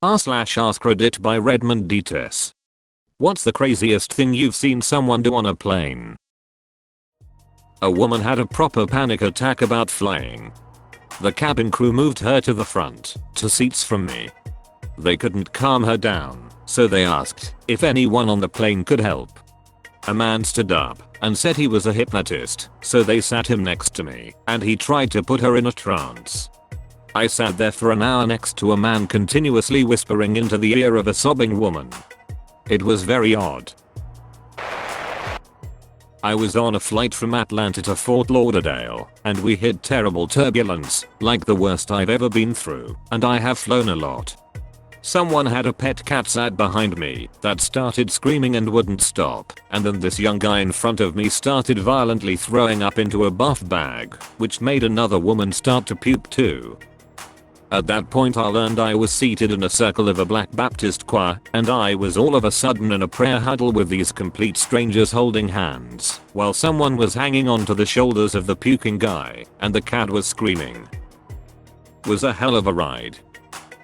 r/AskReddit by Redmond Dts. What's the craziest thing you've seen someone do on a plane? A woman had a proper panic attack about flying. The cabin crew moved her to the front, 2 seats from me. They couldn't calm her down, so they asked if anyone on the plane could help. A man stood up and said he was a hypnotist, so they sat him next to me and he tried to put her in a trance. I sat there for an hour next to a man continuously whispering into the ear of a sobbing woman. It was very odd. I was on a flight from Atlanta to Fort Lauderdale, and we hit terrible turbulence, like the worst I've ever been through, and I have flown a lot. Someone had a pet cat sat behind me that started screaming and wouldn't stop, and then this young guy in front of me started violently throwing up into a buff bag, which made another woman start to puke too. At that point I learned I was seated in a circle of a Black Baptist choir, and I was all of a sudden in a prayer huddle with these complete strangers holding hands, while someone was hanging onto the shoulders of the puking guy, and the cat was screaming. Was a hell of a ride.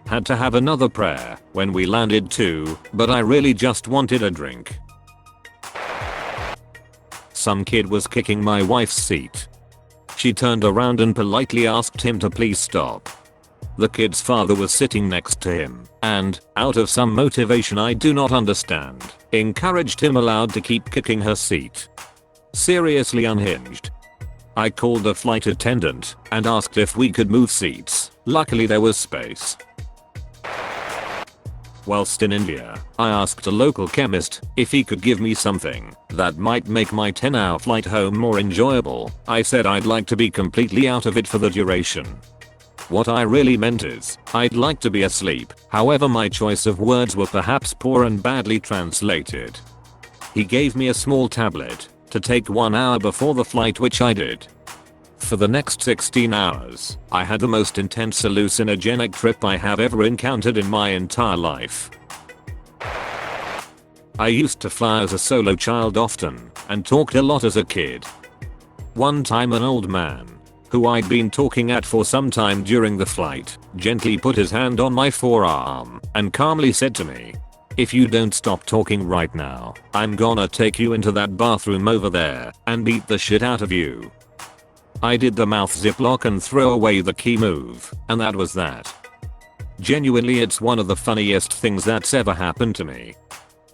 Had to have another prayer when we landed too, but I really just wanted a drink. Some kid was kicking my wife's seat. She turned around and politely asked him to please stop. The kid's father was sitting next to him and, out of some motivation I do not understand, encouraged him aloud to keep kicking her seat. Seriously unhinged. I called the flight attendant and asked if we could move seats. Luckily there was space. Whilst in India, I asked a local chemist if he could give me something that might make my 10-hour flight home more enjoyable. I said I'd like to be completely out of it for the duration. What I really meant is, I'd like to be asleep, however my choice of words were perhaps poor and badly translated. He gave me a small tablet to take 1 hour before the flight, which I did. For the next 16 hours, I had the most intense hallucinogenic trip I have ever encountered in my entire life. I used to fly as a solo child often, and talked a lot as a kid. One time an old man, who I'd been talking at for some time during the flight, gently put his hand on my forearm and calmly said to me, "If you don't stop talking right now, I'm gonna take you into that bathroom over there and beat the shit out of you." I did the mouth ziplock and throw away the key move, and that was that. Genuinely, it's one of the funniest things that's ever happened to me.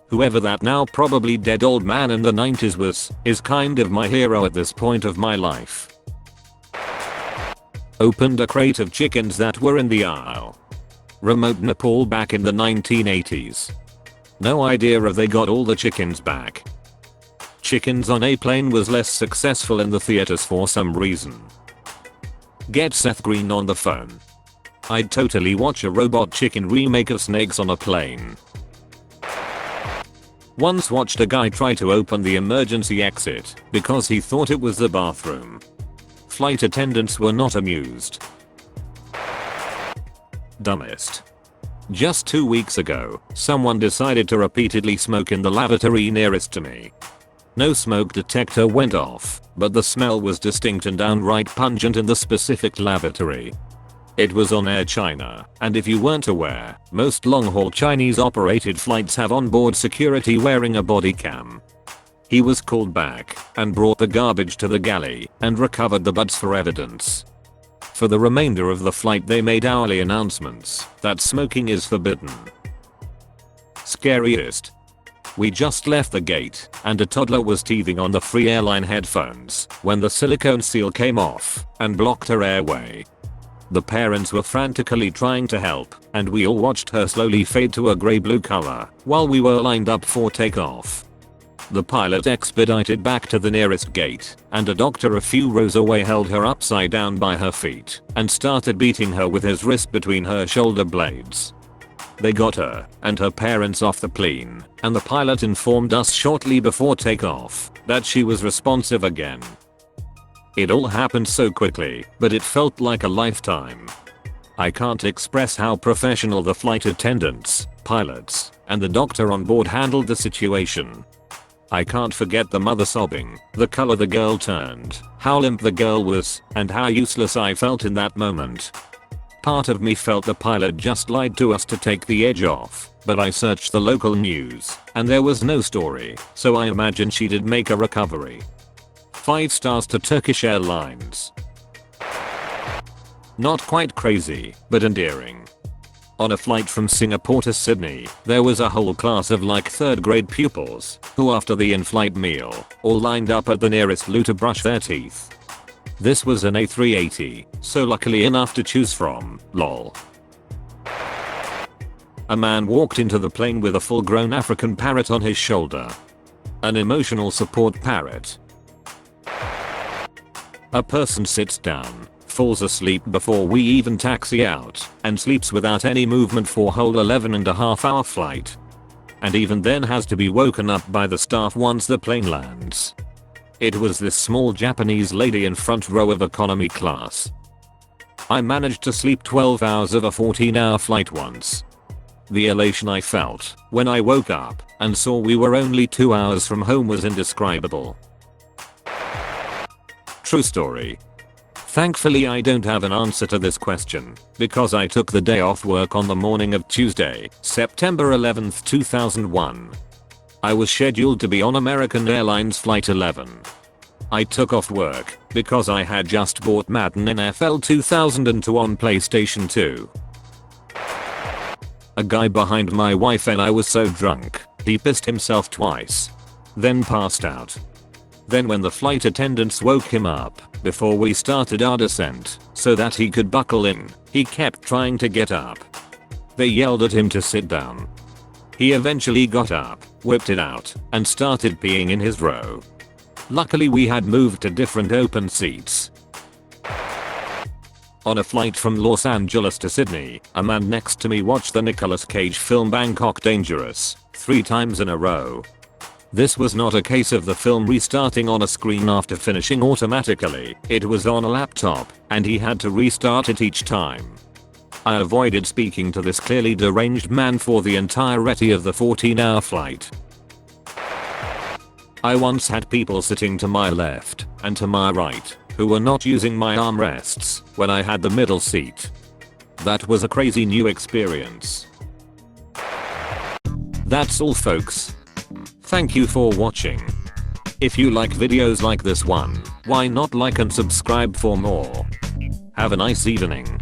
Whoever that now probably dead old man in the 90s was, is kind of my hero at this point of my life. Opened a crate of chickens that were in the aisle. Remote Nepal back in the 1980s. No idea if they got all the chickens back. Chickens on a plane was less successful in the theaters for some reason. Get Seth Green on the phone. I'd totally watch a robot chicken remake of Snakes on a Plane. Once watched a guy try to open the emergency exit because he thought it was the bathroom. Flight attendants were not amused. Dumbest. Just 2 weeks ago, someone decided to repeatedly smoke in the lavatory nearest to me. No smoke detector went off, but the smell was distinct and downright pungent in the specific lavatory. It was on Air China, and if you weren't aware, most long-haul Chinese operated flights have onboard security wearing a body cam. He was called back and brought the garbage to the galley and recovered the butts for evidence. For the remainder of the flight they made hourly announcements that smoking is forbidden. Scariest. We just left the gate and a toddler was teething on the free airline headphones when the silicone seal came off and blocked her airway. The parents were frantically trying to help, and we all watched her slowly fade to a grey-blue color while we were lined up for takeoff. The pilot expedited back to the nearest gate, and a doctor a few rows away held her upside down by her feet and started beating her with his wrist between her shoulder blades. They got her and her parents off the plane, and the pilot informed us shortly before takeoff that she was responsive again. It all happened so quickly, but it felt like a lifetime. I can't express how professional the flight attendants, pilots, and the doctor on board handled the situation. I can't forget the mother sobbing, the color the girl turned, how limp the girl was, and how useless I felt in that moment. Part of me felt the pilot just lied to us to take the edge off, but I searched the local news, and there was no story, so I imagine she did make a recovery. 5 stars to Turkish Airlines. Not quite crazy, but endearing. On a flight from Singapore to Sydney, there was a whole class of like 3rd grade pupils, who after the in-flight meal, all lined up at the nearest loo to brush their teeth. This was an A380, so luckily enough to choose from, lol. A man walked into the plane with a full-grown African parrot on his shoulder. An emotional support parrot. A person sits down, falls asleep before we even taxi out, and sleeps without any movement for whole 11.5-hour flight. And even then has to be woken up by the staff once the plane lands. It was this small Japanese lady in front row of economy class. I managed to sleep 12 hours of a 14-hour flight once. The elation I felt when I woke up and saw we were only 2 hours from home was indescribable. True story. Thankfully I don't have an answer to this question, because I took the day off work on the morning of Tuesday, September 11th, 2001. I was scheduled to be on American Airlines Flight 11. I took off work because I had just bought Madden NFL 2002 on PlayStation 2. A guy behind my wife and I was so drunk, he pissed himself twice. Then passed out. Then when the flight attendants woke him up before we started our descent so that he could buckle in, he kept trying to get up. They yelled at him to sit down. He eventually got up, whipped it out, and started peeing in his row. Luckily we had moved to different open seats. On a flight from Los Angeles to Sydney, a man next to me watched the Nicolas Cage film Bangkok Dangerous 3 times in a row. This was not a case of the film restarting on a screen after finishing automatically, it was on a laptop, and he had to restart it each time. I avoided speaking to this clearly deranged man for the entirety of the 14-hour flight. I once had people sitting to my left and to my right who were not using my armrests when I had the middle seat. That was a crazy new experience. That's all folks. Thank you for watching. If you like videos like this one, why not like and subscribe for more. Have a nice evening.